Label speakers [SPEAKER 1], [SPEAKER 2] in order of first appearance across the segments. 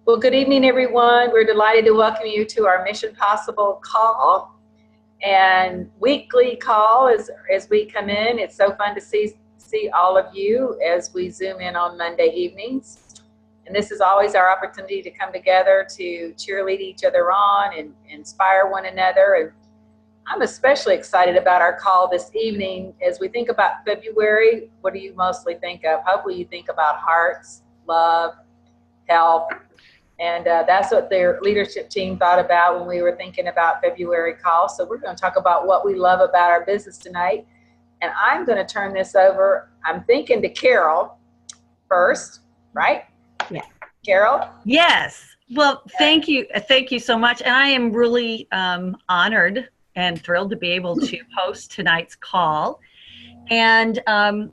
[SPEAKER 1] Well, good evening, everyone. We're delighted to welcome you to our Mission Possible call and weekly call as we come in. It's so fun to see all of you as we Zoom in on Monday evenings. And this is always our opportunity to come together to cheerlead each other on and inspire one another. And I'm especially excited about our call this evening. As we think about February, what do you mostly think of? Hopefully you think about hearts, love, health. And that's what their leadership team thought about when we were thinking about February call. So we're going to talk about what we love about our business tonight. And I'm going to turn this over, I'm thinking to Carol first, right?
[SPEAKER 2] Yeah.
[SPEAKER 1] Carol?
[SPEAKER 2] Yes. Well, thank you. Thank you so much. And I am really honored and thrilled to be able to host tonight's call. And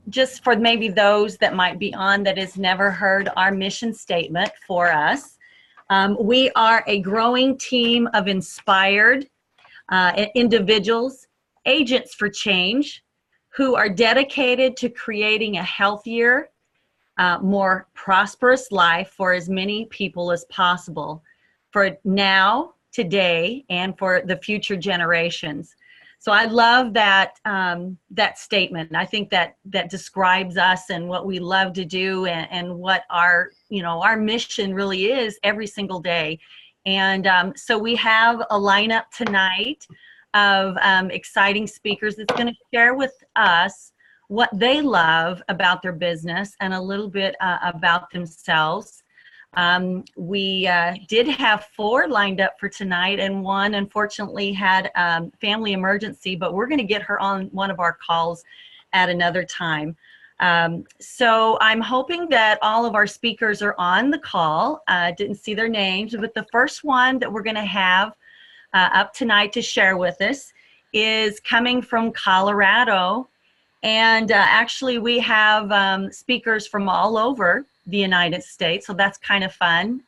[SPEAKER 2] just for maybe those that might be on that has never heard our mission statement for us, we are a growing team of inspired individuals, agents for change, who are dedicated to creating a healthier, more prosperous life for as many people as possible, for now, today, and for the future generations. So I love that that statement. I think that describes us and what we love to do and what our mission really is every single day. And so we have a lineup tonight of exciting speakers that's going to share with us what they love about their business and a little bit about themselves. We did have 4 lined up for tonight, and one unfortunately had a family emergency, but we're going to get her on one of our calls at another time. So I'm hoping that all of our speakers are on the call. Didn't see their names, but the first one that we're going to have up tonight to share with us is coming from Colorado. And actually we have speakers from all over the United States, so that's kind of fun.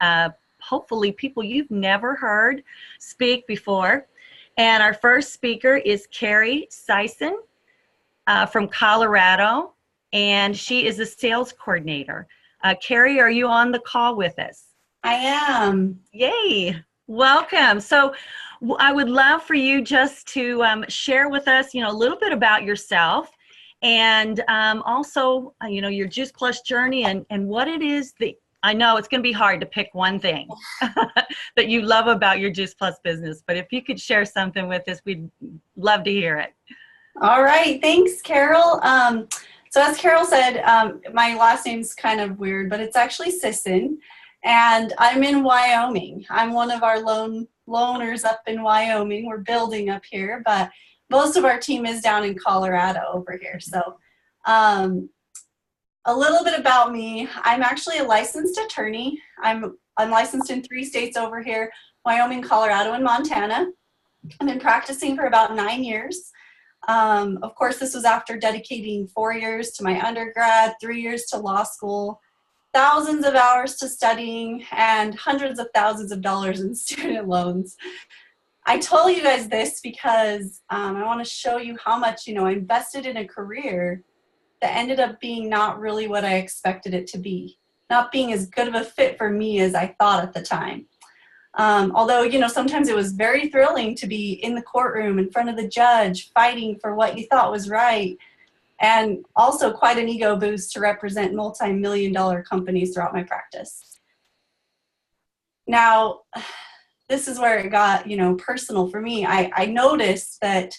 [SPEAKER 2] Hopefully people you've never heard speak before. And our first speaker is Carrie Sison from Colorado, and she is a sales coordinator. Carrie, are you on the call with us?
[SPEAKER 3] I am.
[SPEAKER 2] Yay, welcome. So I would love for you just to share with us, a little bit about yourself. And also, your JuicePlus journey and what it is that, I know it's going to be hard to pick one thing that you love about your JuicePlus business, but if you could share something with us, we'd love to hear it.
[SPEAKER 3] All right. Thanks, Carol. So as Carol said, my last name's kind of weird, but it's actually Sisson, and I'm in Wyoming. I'm one of our loners up in Wyoming. We're building up here, but most of our team is down in Colorado over here. So a little bit about me. I'm actually a licensed attorney. I'm licensed in 3 states over here: Wyoming, Colorado, and Montana. I've been practicing for about 9 years. Of course, this was after dedicating 4 years to my undergrad, 3 years to law school, thousands of hours to studying, and hundreds of thousands of dollars in student loans. I told you guys this because I want to show you how much, I invested in a career that ended up being not really what I expected it to be, not being as good of a fit for me as I thought at the time. Although, sometimes it was very thrilling to be in the courtroom in front of the judge fighting for what you thought was right, and also quite an ego boost to represent multi-million-dollar companies throughout my practice. Now, this is where it got, personal for me. I noticed that,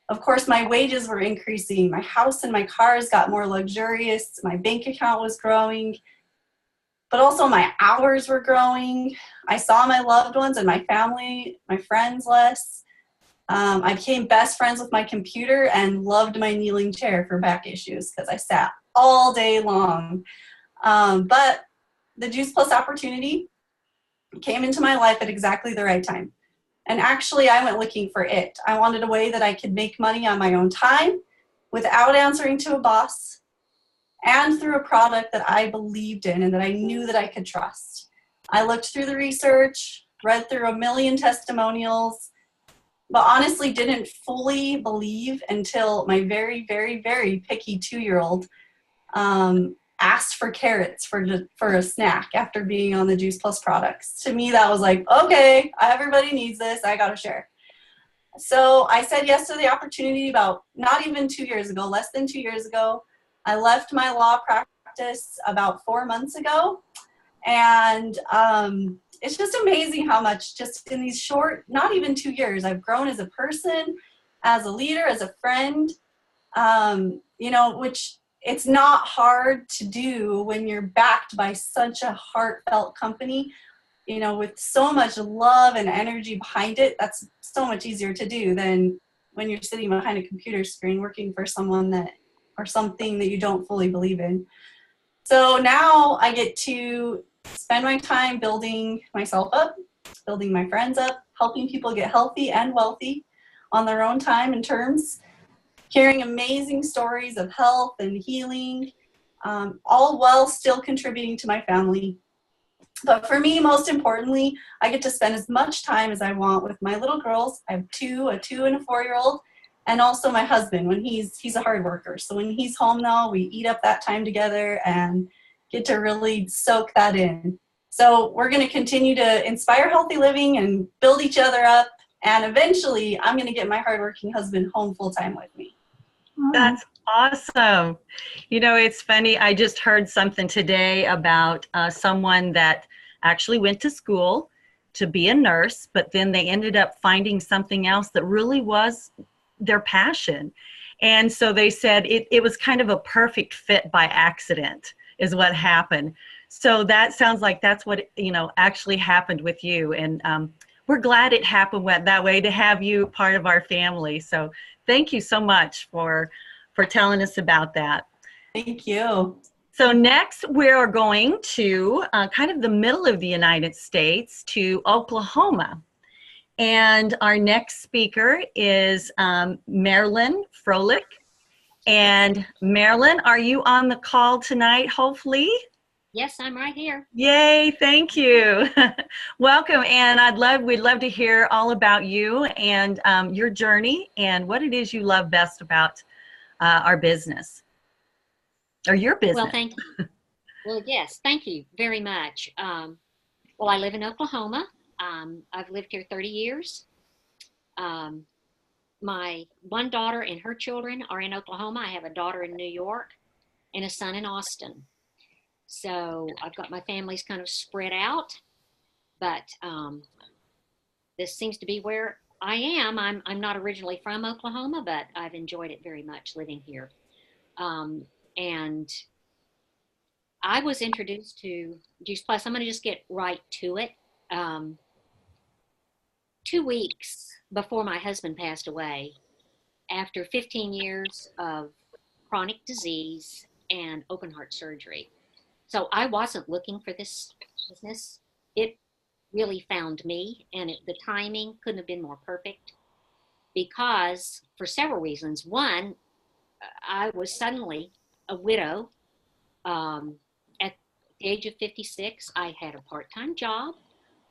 [SPEAKER 3] of course, my wages were increasing. My house and my cars got more luxurious. My bank account was growing, but also my hours were growing. I saw my loved ones and my family, my friends less. I became best friends with my computer and loved my kneeling chair for back issues because I sat all day long. But the JuicePlus opportunity came into my life at exactly the right time. And actually, I went looking for it. I wanted a way that I could make money on my own time without answering to a boss, and through a product that I believed in and that I knew that I could trust. I looked through the research, read through a million testimonials, but honestly didn't fully believe until my very, very, very picky 2-year-old asked for carrots for a snack after being on the JuicePlus products. To me, that was like, okay, everybody needs this. I got to share. So I said yes to the opportunity about not even 2 years ago, less than 2 years ago. I left my law practice about 4 months ago. And it's just amazing how much just in these short, not even 2 years, I've grown as a person, as a leader, as a friend, which it's not hard to do when you're backed by such a heartfelt company, with so much love and energy behind it. That's so much easier to do than when you're sitting behind a computer screen working for someone or something that you don't fully believe in. So now I get to spend my time building myself up, building my friends up, helping people get healthy and wealthy on their own time and terms, hearing amazing stories of health and healing, all while still contributing to my family. But for me, most importantly, I get to spend as much time as I want with my little girls. I have a 2 and a 4-year-old, and also my husband when he's a hard worker. So when he's home now, we eat up that time together and get to really soak that in. So we're going to continue to inspire healthy living and build each other up. And eventually, I'm going to get my hardworking husband home full time with me.
[SPEAKER 2] That's awesome. It's funny. I just heard something today about someone that actually went to school to be a nurse, but then they ended up finding something else that really was their passion. And so they said it was kind of a perfect fit by accident is what happened. So that sounds like that's what, actually happened with you. And we're glad it happened that way to have you part of our family. So thank you so much for telling us about that.
[SPEAKER 3] Thank you.
[SPEAKER 2] So next we're going to kind of the middle of the United States to Oklahoma. And our next speaker is Marilyn Froelich. And Marilyn, are you on the call tonight, hopefully?
[SPEAKER 4] Yes, I'm right here.
[SPEAKER 2] Yay, thank you. Welcome, and we'd love to hear all about you and your journey and what it is you love best about our business, or your business.
[SPEAKER 4] Well, thank you. Well, yes, thank you very much. Well, I live in Oklahoma. I've lived here 30 years. My one daughter and her children are in Oklahoma. I have a daughter in New York and a son in Austin. So I've got my family's kind of spread out, but this seems to be where I am. I'm not originally from Oklahoma, but I've enjoyed it very much living here. And I was introduced to JuicePlus. I'm going to just get right to it. 2 weeks before my husband passed away, after 15 years of chronic disease and open heart surgery. So I wasn't looking for this business. It really found me, and the timing couldn't have been more perfect because for several reasons. One, I was suddenly a widow. At the age of 56, I had a part-time job.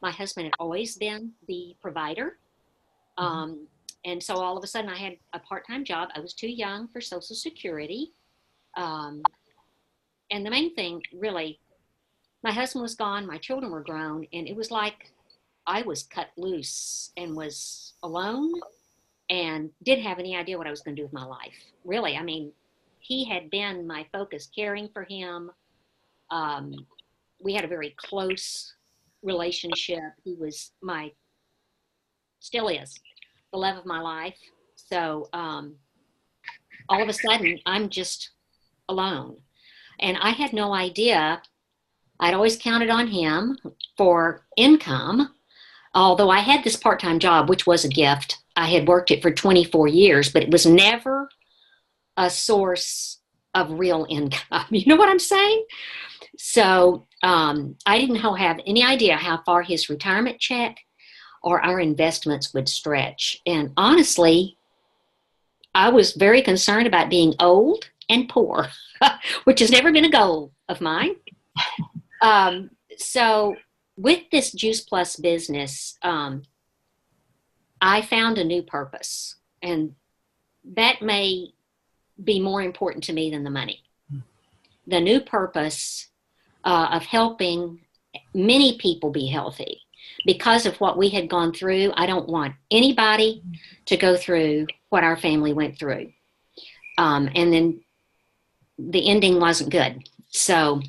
[SPEAKER 4] My husband had always been the provider. And so all of a sudden I had a part-time job. I was too young for Social Security. And the main thing, really, my husband was gone, my children were grown, and it was like I was cut loose and was alone and didn't have any idea what I was going to do with my life. Really, I mean, he had been my focus, caring for him. We had a very close relationship. He was still is, the love of my life. So all of a sudden, I'm just alone. And I had no idea. I'd always counted on him for income, although I had this part-time job, which was a gift. I had worked it for 24 years, but it was never a source of real income. You know what I'm saying? So I didn't have any idea how far his retirement check or our investments would stretch. And honestly, I was very concerned about being old and poor, which has never been a goal of mine. So with this JuicePlus business, I found a new purpose, and that may be more important to me than the money. the new purpose of helping many people be healthy. Because of what we had gone through, I don't want anybody to go through what our family went through. And then the ending wasn't good. So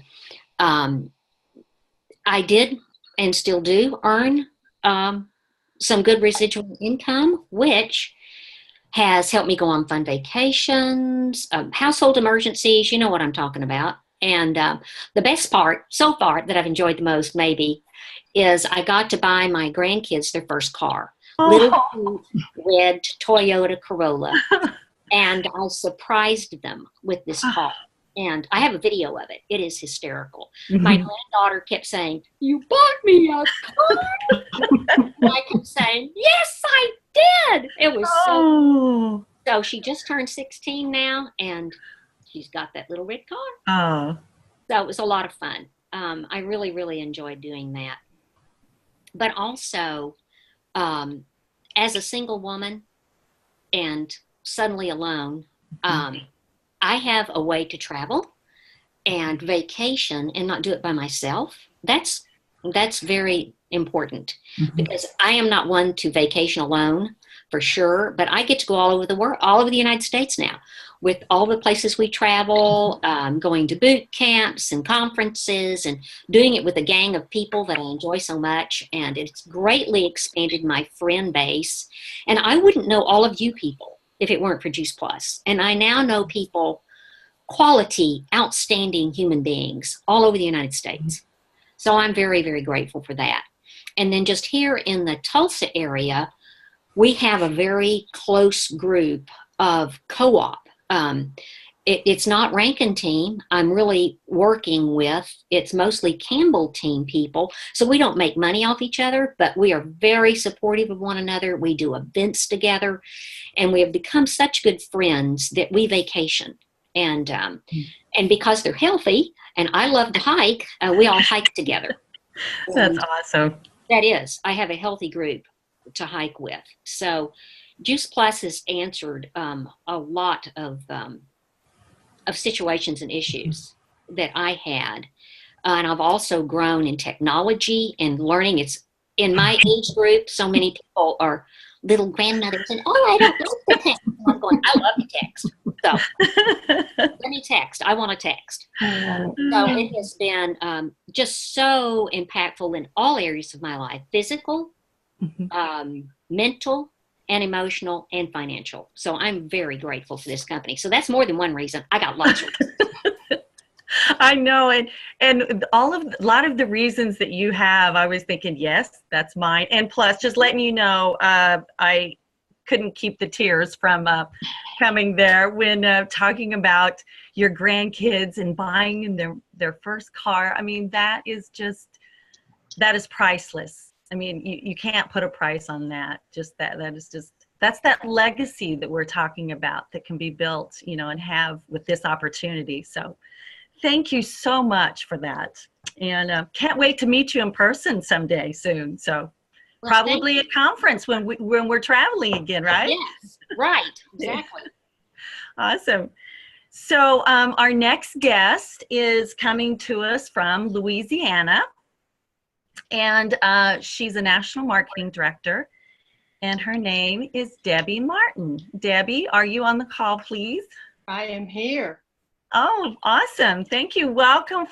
[SPEAKER 4] I did and still do earn some good residual income, which has helped me go on fun vacations, household emergencies, you know what I'm talking about. And the best part so far that I've enjoyed the most maybe is I got to buy my grandkids their first car. Little red Toyota Corolla. And I surprised them with this car. And I have a video of it. It is hysterical. My granddaughter kept saying, "You bought me a car?" And I kept saying, "Yes, I did." It was so she just turned 16 now, and she's got that little red car. So it was a lot of fun. I really, really enjoyed doing that. But also, as a single woman and suddenly alone, I have a way to travel and vacation and not do it by myself. That's very important because I am not one to vacation alone for sure, but I get to go all over the world, all over the United States now with all the places we travel, going to boot camps and conferences and doing it with a gang of people that I enjoy so much. And it's greatly expanded my friend base. And I wouldn't know all of you people if it weren't for JuicePlus. And I now know people, quality, outstanding human beings all over the United States. So I'm very, very grateful for that. And then just here in the Tulsa area, we have a very close group of co-op. It's not Rankin team I'm really working with. It's mostly Campbell team people. So we don't make money off each other, but we are very supportive of one another. We do events together, and we have become such good friends that we vacation. And because they're healthy and I love to hike, we all hike together.
[SPEAKER 2] That's awesome.
[SPEAKER 4] That is. I have a healthy group to hike with. So JuicePlus has answered a lot of situations and issues that I had. And I've also grown in technology and learning. It's in my age group, so many people are little grandmothers and, "Oh, I don't like to text." I'm going, "I love to text. So let me text. I want to text." So it has been just so impactful in all areas of my life, physical, mental, and emotional, and financial. So I'm very grateful for this company. So that's more than one reason. I got lots of reasons.
[SPEAKER 2] I know, and a lot of the reasons that you have, I was thinking, yes, that's mine. And plus, just letting you know, I couldn't keep the tears from coming there when talking about your grandkids and buying their first car. I mean, that is priceless. I mean, you can't put a price on that. That's that legacy that we're talking about that can be built, and have with this opportunity. So thank you so much for that. And can't wait to meet you in person someday soon. So well, probably a conference when we're traveling again, right?
[SPEAKER 4] Yes, right, exactly.
[SPEAKER 2] Awesome. So our next guest is coming to us from Louisiana. And she's a national marketing director, and her name is Debbie Martin. Debbie, are you on the call, please?
[SPEAKER 5] I am here.
[SPEAKER 2] Oh, awesome. Thank you. Welcome.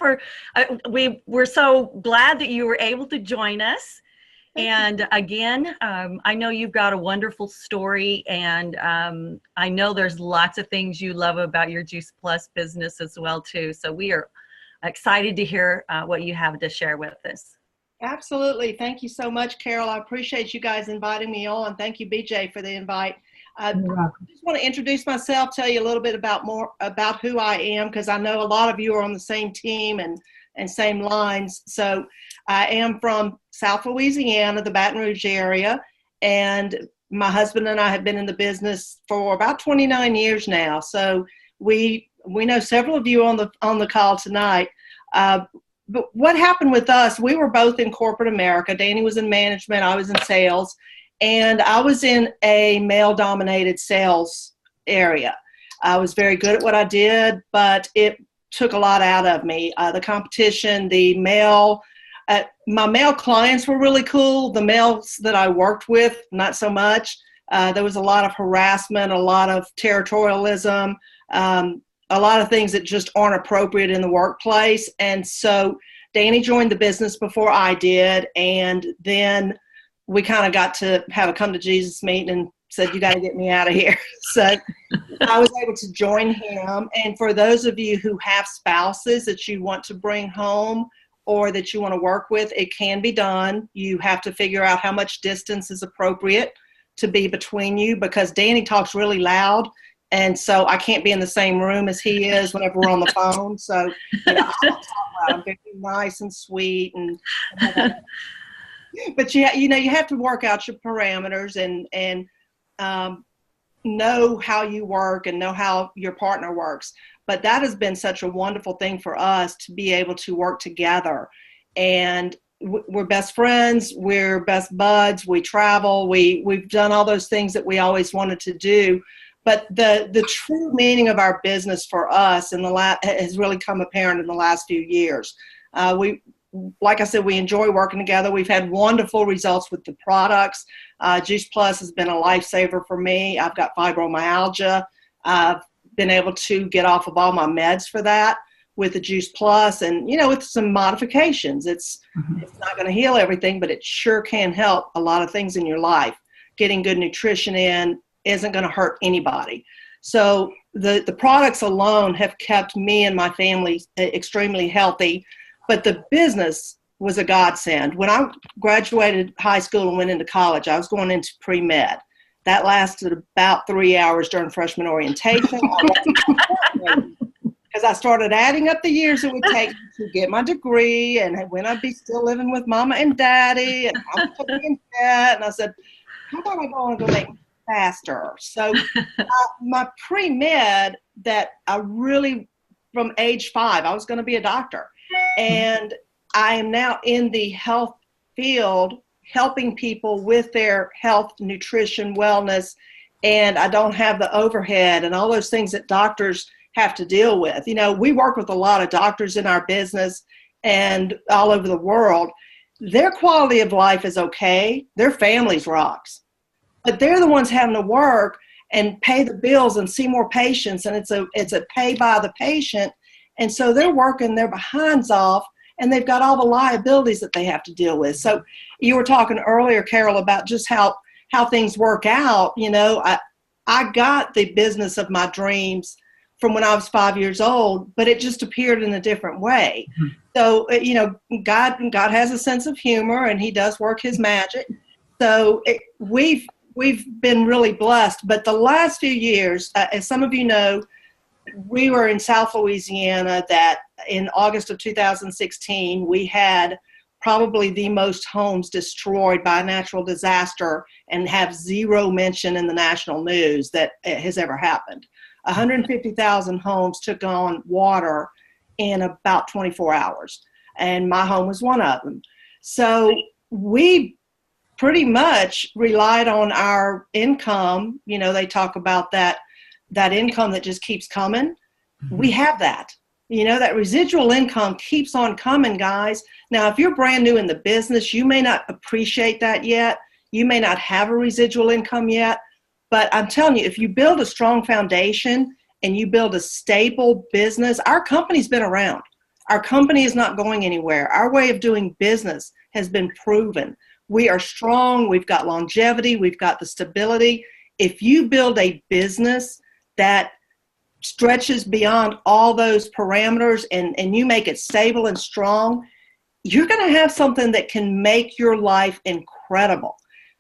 [SPEAKER 2] We're so glad that you were able to join us. And again, I know you've got a wonderful story, and I know there's lots of things you love about your JuicePlus business as well, too. So we are excited to hear what you have to share with us.
[SPEAKER 5] Absolutely. Thank you so much, Carol. I appreciate you guys inviting me on. Thank you, BJ, for the invite. I just want to introduce myself, tell you a little bit more about who I am, because I know a lot of you are on the same team and same lines. So I am from South Louisiana, the Baton Rouge area, and my husband and I have been in the business for about 29 years now. So we know several of you on the call tonight. But what happened with us, we were both in corporate America. Danny was in management, I was in sales, and I was in a male-dominated sales area. I was very good at what I did, but it took a lot out of me. The competition, my male clients were really cool. The males that I worked with, not so much. There was a lot of harassment, a lot of territorialism, a lot of things that just aren't appropriate in the workplace. And so Danny joined the business before I did. And then we kind of got to have a come to Jesus meeting and said, you got to get me out of here. So I was able to join him. And for those of you who have spouses that you want to bring home or that you want to work with, it can be done. You have to figure out how much distance is appropriate to be between you, because Danny talks really loud. And so I can't be in the same room as he is whenever we're on the phone. So I don't talk loud. I'm very nice and sweet. But you have to work out your parameters and know how you work and know how your partner works. But that has been such a wonderful thing for us to be able to work together. And we're best friends. We're best buds. We travel. We've done all those things that we always wanted to do. But the true meaning of our business for us has really come apparent in the last few years. Like I said, we enjoy working together. We've had wonderful results with the products. JuicePlus has been a lifesaver for me. I've got fibromyalgia. I've been able to get off of all my meds for that with the JuicePlus, and with some modifications. It's not going to heal everything, but it sure can help a lot of things in your life. Getting good nutrition in isn't going to hurt anybody. So the products alone have kept me and my family extremely healthy, but the business was a godsend. When I graduated high school and went into college, I was going into pre-med. That lasted about 3 hours during freshman orientation. Because I started adding up the years it would take to get my degree, and when I'd be still living with mama and daddy, and how much I'd be in debt. And I said, how about I go and go make faster? So my pre-med that I really, from age 5, I was going to be a doctor. And I am now in the health field, helping people with their health, nutrition, wellness, and I don't have the overhead and all those things that doctors have to deal with. We work with a lot of doctors in our business and all over the world. Their quality of life is okay. Their families rocks. But they're the ones having to work and pay the bills and see more patients, and it's a pay by the patient. And so they're working their behinds off, and they've got all the liabilities that they have to deal with. So you were talking earlier, Carol, about just how things work out. I got the business of my dreams from when I was 5 years old, but it just appeared in a different way. Mm-hmm. So, God has a sense of humor, and he does work his magic. So we've been really blessed. But the last few years, as some of you know, we were in South Louisiana that in August of 2016, we had probably the most homes destroyed by a natural disaster, and have zero mention in the national news that it has ever happened. 150,000 homes took on water in about 24 hours, and my home was one of them. So we pretty much relied on our income. They talk about that income that just keeps coming. Mm-hmm. We have that. That residual income keeps on coming, guys. Now, if you're brand new in the business, you may not appreciate that yet. You may not have a residual income yet. But I'm telling you, if you build a strong foundation and you build a stable business, our company's been around. Our company is not going anywhere. Our way of doing business has been proven. We are strong. We've got longevity. We've got the stability. If you build a business that stretches beyond all those parameters and you make it stable and strong, you're going to have something that can make your life incredible.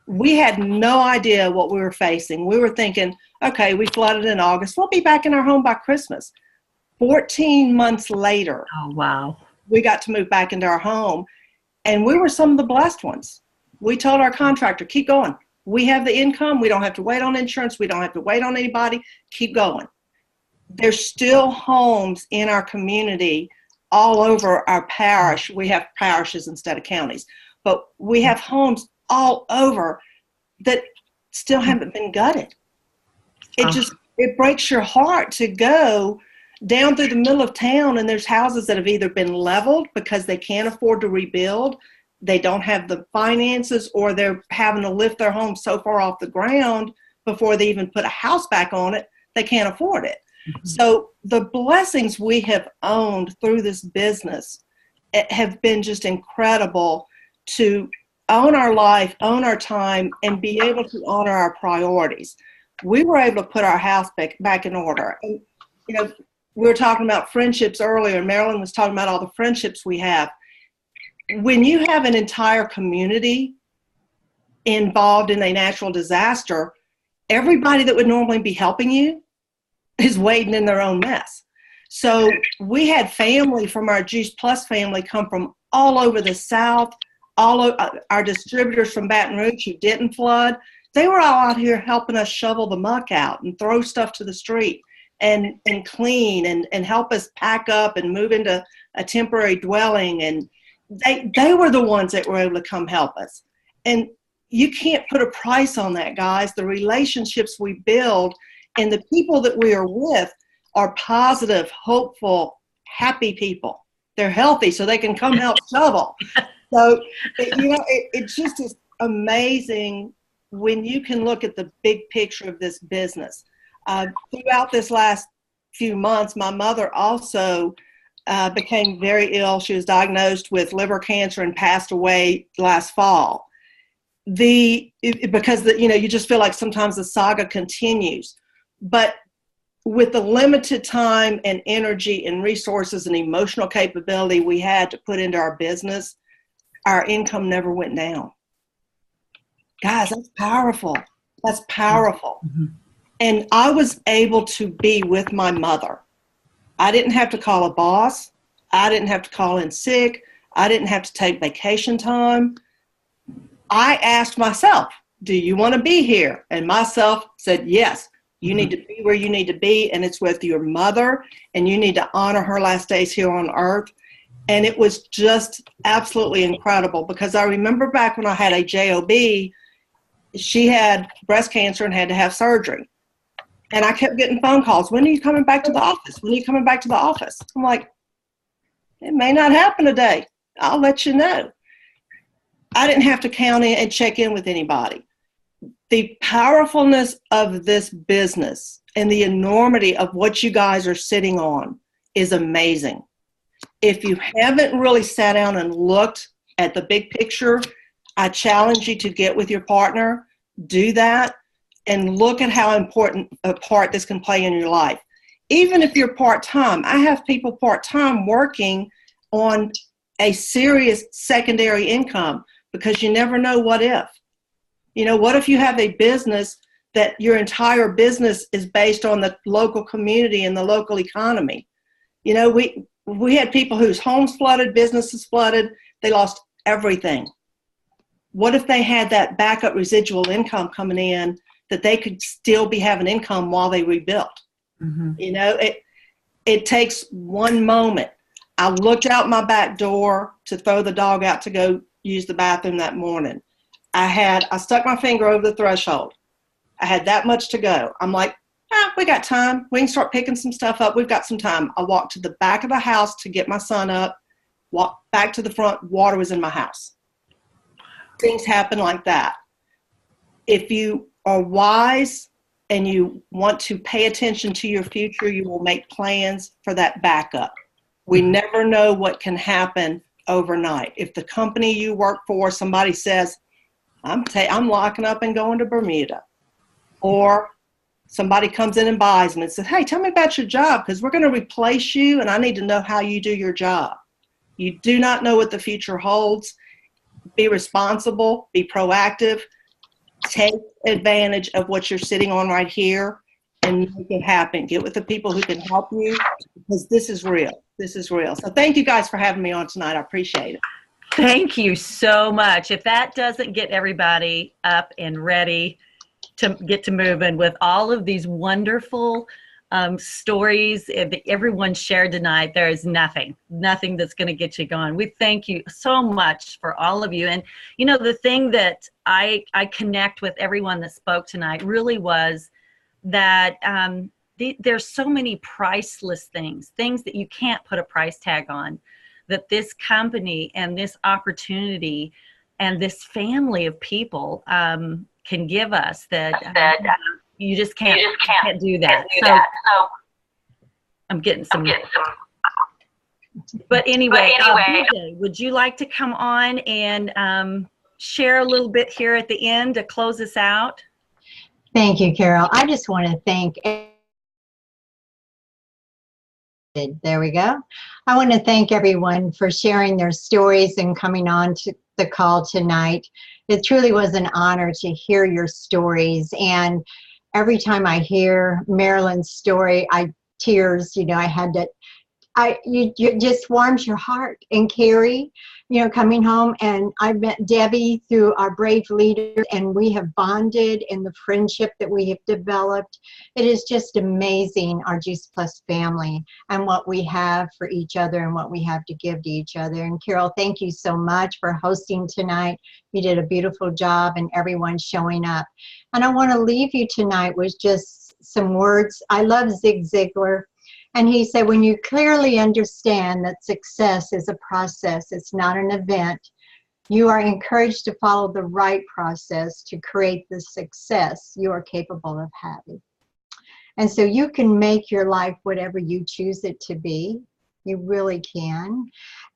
[SPEAKER 5] We had no idea what we were facing. We were thinking, okay, we flooded in August. We'll be back in our home by Christmas. 14 months later,
[SPEAKER 2] oh wow,
[SPEAKER 5] we got to move back into our home, and we were some of the blessed ones. We told our contractor, keep going. We have the income. We don't have to wait on insurance. We don't have to wait on anybody. Keep going. There's still homes in our community all over our parish. We have parishes instead of counties, but we have homes all over that still haven't been gutted. It breaks your heart to go down through the middle of town, and there's houses that have either been leveled because they can't afford to rebuild, they don't have the finances, or they're having to lift their home so far off the ground before they even put a house back on it, they can't afford it. So the blessings we have owned through this business have been just incredible, to own our life, own our time, and be able to honor our priorities. We were able to put our house back in order. And, you know, we were talking about friendships earlier. Marilyn was talking about all the friendships we have. When you have an entire community involved in a natural disaster, everybody that would normally be helping you is wading in their own mess. So we had family from our JuicePlus family come from all over the South, all of our distributors from Baton Rouge who didn't flood. They were all out here helping us shovel the muck out and throw stuff to the street and clean and help us pack up and move into a temporary dwelling. And they were the ones that were able to come help us. And you can't put a price on that, guys. The relationships we build and the people that we are with are positive, hopeful, happy people. They're healthy, so they can come help shovel. So, it just is amazing when you can look at the big picture of this business. Throughout this last few months, my mother also became very ill. She was diagnosed with liver cancer and passed away last fall. Because you just feel like sometimes the saga continues. But with the limited time and energy and resources and emotional capability we had to put into our business, our income never went down. Guys, that's powerful. That's powerful. Mm-hmm. And I was able to be with my mother. I didn't have to call a boss. I didn't have to call in sick. I didn't have to take vacation time. I asked myself, do you want to be here? And myself said, yes. You need to be where you need to be, and it's with your mother, and you need to honor her last days here on earth. And it was just absolutely incredible, because I remember back when I had a JOB, she had breast cancer and had to have surgery. And I kept getting phone calls. When are you coming back to the office? When are you coming back to the office? I'm like, it may not happen today. I'll let you know. I didn't have to count in and check in with anybody. The powerfulness of this business and the enormity of what you guys are sitting on is amazing. If you haven't really sat down and looked at the big picture, I challenge you to get with your partner, do that, and look at how important a part this can play in your life. Even if you're part-time, I have people part-time working on a serious secondary income, because you never know what if. What if you have a business that your entire business is based on the local community and the local economy? We had people whose homes flooded, businesses flooded, they lost everything. What if they had that backup residual income coming in that they could still be having income while they rebuilt? Mm-hmm. It takes one moment. I looked out my back door to throw the dog out to go use the bathroom that morning. I stuck my finger over the threshold. I had that much to go. I'm like, we got time. We can start picking some stuff up. We've got some time. I walked to the back of the house to get my son up, walked back to the front, water was in my house. Things happen like that. If you are wise and you want to pay attention to your future, you will make plans for that backup. We never know what can happen overnight. If the company you work for, somebody says, I'm locking up and going to Bermuda, or somebody comes in and buys them and says, hey, tell me about your job, because we're going to replace you and I need to know how you do your job. You do not know what the future holds. Be responsible, be proactive, take advantage of what you're sitting on right here and make it happen. Get with the people who can help you, because this is real. This is real. So thank you guys for having me on tonight. I appreciate it.
[SPEAKER 2] Thank you so much. If that doesn't get everybody up and ready to get to moving with all of these wonderful stories that everyone shared tonight, there is nothing that's going to get you going. We thank you so much for all of you. And, the thing that I connect with everyone that spoke tonight really was that there's so many priceless things that you can't put a price tag on, that this company and this opportunity and this family of people can give us, that you just can't do that. So I'm getting some. But anyway, BJ, would you like to come on and share a little bit here at the end to close us out?
[SPEAKER 6] Thank you, Carol. I just want to thank. There we go. I want to thank everyone for sharing their stories and coming on to the call tonight. It truly was an honor to hear your stories. And every time I hear Marilyn's story, tears, you know, I had to, you just warms your heart. And Carrie, you know, coming home, and I met Debbie through our Brave Leaders, and we have bonded in the friendship that we have developed. It is just amazing, our JuicePlus family, and what we have for each other and what we have to give to each other. And Carol, thank you so much for hosting tonight. You did a beautiful job, and everyone showing up. And I want to leave you tonight with just some words. I love Zig Ziglar. And he said, when you clearly understand that success is a process, it's not an event, you are encouraged to follow the right process to create the success you are capable of having. And so you can make your life whatever you choose it to be. You really can.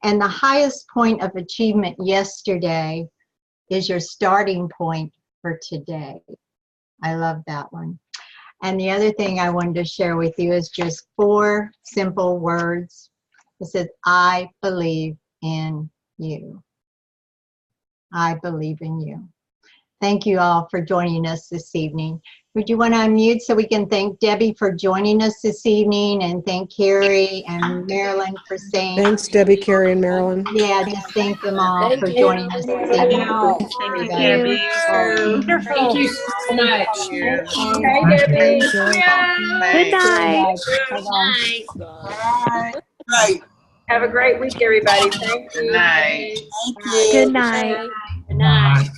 [SPEAKER 6] And the highest point of achievement yesterday is your starting point for today. I love that one. And the other thing I wanted to share with you is just 4 simple words. It says, I believe in you. I believe in you. Thank you all for joining us this evening. Would you want to unmute so we can thank Debbie for joining us this evening, and thank Carrie and Marilyn for saying.
[SPEAKER 7] Thanks, Debbie, Carrie, and Marilyn.
[SPEAKER 6] Yeah, just thank them all for joining us this evening.
[SPEAKER 2] Thank you, Debbie.
[SPEAKER 1] Thank you so much.
[SPEAKER 7] Hey,
[SPEAKER 1] Debbie.
[SPEAKER 8] Good night.
[SPEAKER 9] Right.
[SPEAKER 1] Have a great week, everybody. Thank you.
[SPEAKER 9] Thank you.
[SPEAKER 8] Good night.
[SPEAKER 4] Good night.